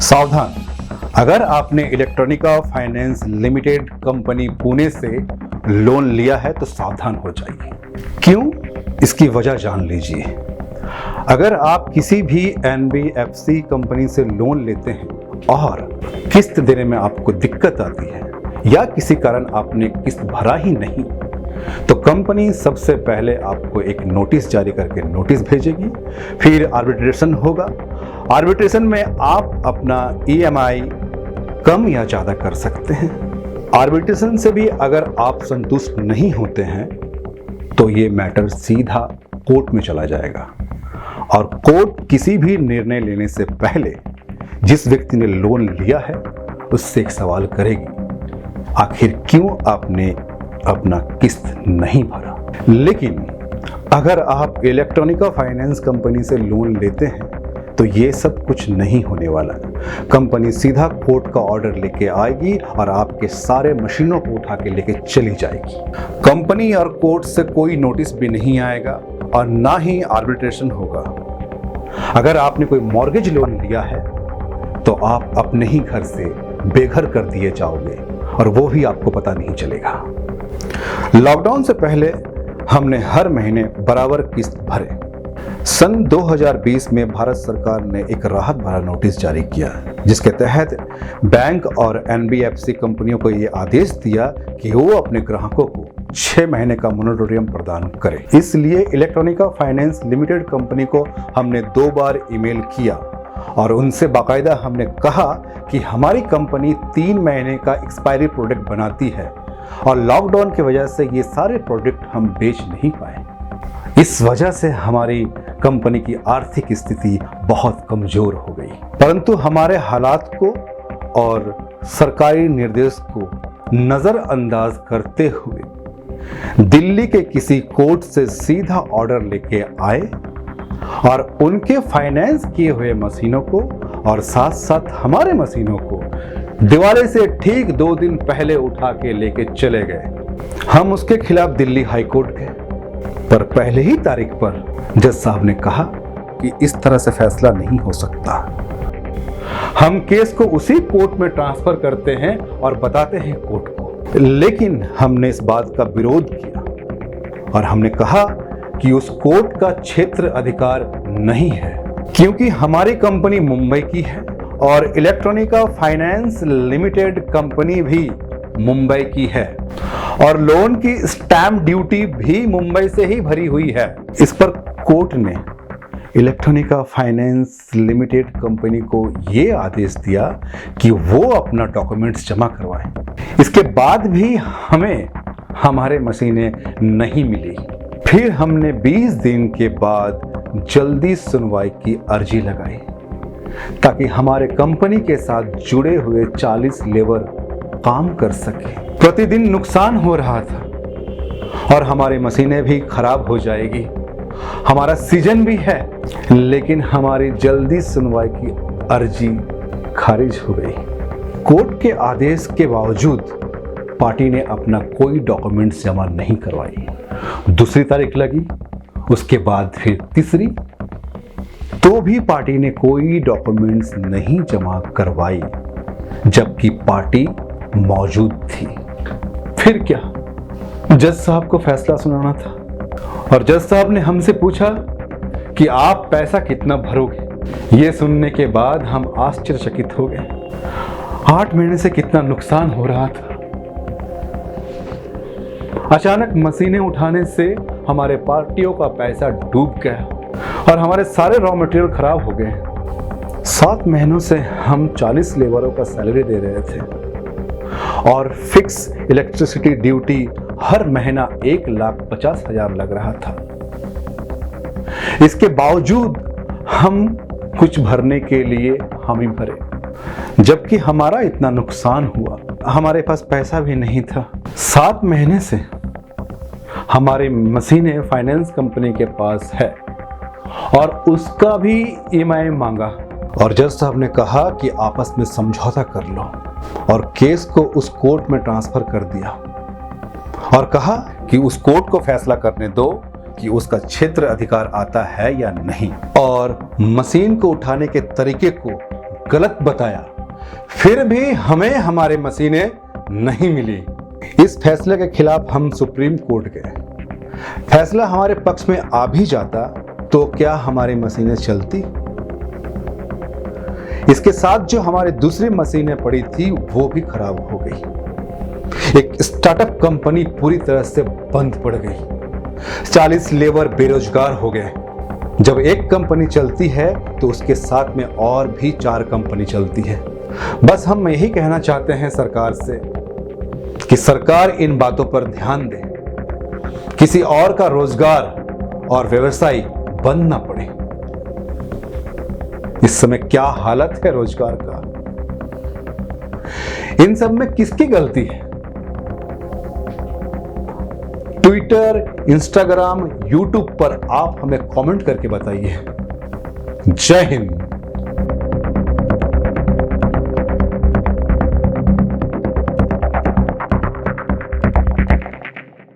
सावधान, अगर आपने Electronica finance limited company Pune से लोन लिया है तो सावधान हो जाइए। क्यों? इसकी वजह जान लीजिए। अगर आप किसी भी एनबीएफसी कंपनी से लोन लेते हैं और किस्त देने में आपको दिक्कत आती है या किसी कारण आपने किस्त भरा ही नहीं, तो कंपनी सबसे पहले आपको एक नोटिस जारी करके नोटिस भेजेगी। फिर आर्बिट्रेशन होगा। आर्बिट्रेशन में आप अपना ईएमआई कम या ज़्यादा कर सकते हैं। आर्बिट्रेशन से भी अगर आप संतुष्ट नहीं होते हैं तो ये मैटर सीधा कोर्ट में चला जाएगा और कोर्ट किसी भी निर्णय लेने से पहले जिस व्यक्ति ने लोन लिया है उससे एक सवाल करेगी, आखिर क्यों आपने अपना किस्त नहीं भरा। लेकिन अगर आप इलेक्ट्रॉनिका फाइनेंस कंपनी से लोन लेते हैं तो ये सब कुछ नहीं होने वाला। कंपनी सीधा कोर्ट का ऑर्डर लेके आएगी और आपके सारे मशीनों को उठा के लेके चली जाएगी। कंपनी और कोर्ट से कोई नोटिस भी नहीं आएगा और ना ही आर्बिट्रेशन होगा। अगर आपने कोई मॉर्गेज लोन लिया है तो आप अपने ही घर से बेघर कर दिए जाओगे और वो भी आपको पता नहीं चलेगा। लॉकडाउन से पहले हमने हर महीने बराबर किस्त भरे। सन 2020 में भारत सरकार ने एक राहत भरा नोटिस जारी किया जिसके तहत बैंक और एनबीएफसी कंपनियों को ये आदेश दिया कि वो अपने ग्राहकों को 6 महीने का मोरेटोरियम प्रदान करें। इसलिए इलेक्ट्रॉनिका फाइनेंस लिमिटेड कंपनी को हमने 2 बार ईमेल किया और उनसे बाकायदा हमने कहा कि हमारी कंपनी 3 महीने का एक्सपायरी प्रोडक्ट बनाती है और लॉकडाउन की वजह से ये सारे प्रोडक्ट हम बेच नहीं पाए। इस वजह से हमारी कंपनी की आर्थिक स्थिति बहुत कमजोर हो गई। परंतु हमारे हालात को और सरकारी निर्देश को नजरअंदाज करते हुए दिल्ली के किसी कोर्ट से सीधा ऑर्डर लेके आए और उनके फाइनेंस किए हुए मशीनों को और साथ साथ हमारे मशीनों को दिवाली से ठीक 2 दिन पहले उठा के लेके चले गए। हम उसके खिलाफ दिल्ली हाई कोर्ट गए, पर पहले ही तारीख पर जज साहब ने कहा कि इस तरह से फैसला नहीं हो सकता। हम केस को उसी कोर्ट में ट्रांसफर करते हैं और बताते हैं कोर्ट को। लेकिन हमने इस बात का विरोध किया और हमने कहा कि उस कोर्ट का क्षेत्र अधिकार नहीं है, क्योंकि हमारी कंपनी मुंबई की है और इलेक्ट्रॉनिका फाइनेंस लिमिटेड कंपनी भी मुंबई की है और लोन की स्टैंप ड्यूटी भी मुंबई से ही भरी हुई है। इस पर कोर्ट ने इलेक्ट्रॉनिका फाइनेंस लिमिटेड कंपनी को यह आदेश दिया कि वो अपना डॉक्यूमेंट्स जमा करवाएं। इसके बाद भी हमें हमारे मशीनें नहीं मिली। फिर हमने 20 दिन के बाद जल्दी सुनवाई की अर्जी लगाई ताकि हमारे कंपनी के साथ जुड़े हुए 40 लेबर काम कर सके। प्रतिदिन नुकसान हो रहा था और हमारी मशीनें भी खराब हो जाएगी। हमारा सीजन भी है, लेकिन हमारी जल्दी सुनवाई की अर्जी खारिज हो गई। कोर्ट के आदेश के बावजूद पार्टी ने अपना कोई डॉक्यूमेंट्स जमा नहीं करवाई। दूसरी तारीख लगी, उसके बाद फिर तीसरी, तो भी पार्टी ने कोई डॉक्यूमेंट्स नहीं जमा करवाई, जबकि पार्टी मौजूद थी। फिर क्या? जज साहब को फैसला सुनाना था और जज साहब ने हमसे पूछा कि आप पैसा कितना भरोगे। ये सुनने के बाद हम आश्चर्यचकित हो गए। 8 महीने से कितना नुकसान हो रहा था। अचानक मशीनें उठाने से हमारे पार्टियों का पैसा डूब गया और हमारे सारे रॉ मटेरियल खराब हो गए। 7 महीनों से हम 40 लेबरों का सैलरी दे रहे थे और फिक्स इलेक्ट्रिसिटी ड्यूटी हर महीना 1,50,000 लग रहा था। इसके बावजूद हम कुछ भरने के लिए हम ही भरे, जबकि हमारा इतना नुकसान हुआ। हमारे पास पैसा भी नहीं था। 7 महीने से हमारी मशीनें फाइनेंस कंपनी के पास है और उसका भी ईएमआई मांगा और जज साहब ने कहा कि आपस में समझौता कर लो और केस को उस कोर्ट में ट्रांसफर कर दिया और कहा कि उस कोर्ट को फैसला करने दो कि उसका क्षेत्र अधिकार आता है या नहीं, और मशीन को उठाने के तरीके को गलत बताया, फिर भी हमें हमारी मशीनें नहीं मिली। इस फैसले के खिलाफ हम सुप्रीम कोर्ट गए। फैसला हमारे पक्ष में आ भी जाता तो क्या हमारी मशीनें चलती? इसके साथ जो हमारी दूसरी मशीनें पड़ी थी वो भी खराब हो गई। एक स्टार्टअप कंपनी पूरी तरह से बंद पड़ गई। 40 लेबर बेरोजगार हो गए। जब एक कंपनी चलती है तो उसके साथ में और भी 4 कंपनी चलती है। बस हम यही कहना चाहते हैं सरकार से कि सरकार इन बातों पर ध्यान दे, किसी और का रोजगार और व्यवसाय बंद ना पड़े। इस समय क्या हालत है रोजगार का? इन सब में किसकी गलती है? ट्विटर, इंस्टाग्राम, यूट्यूब पर आप हमें कमेंट करके बताइए। जय हिंद।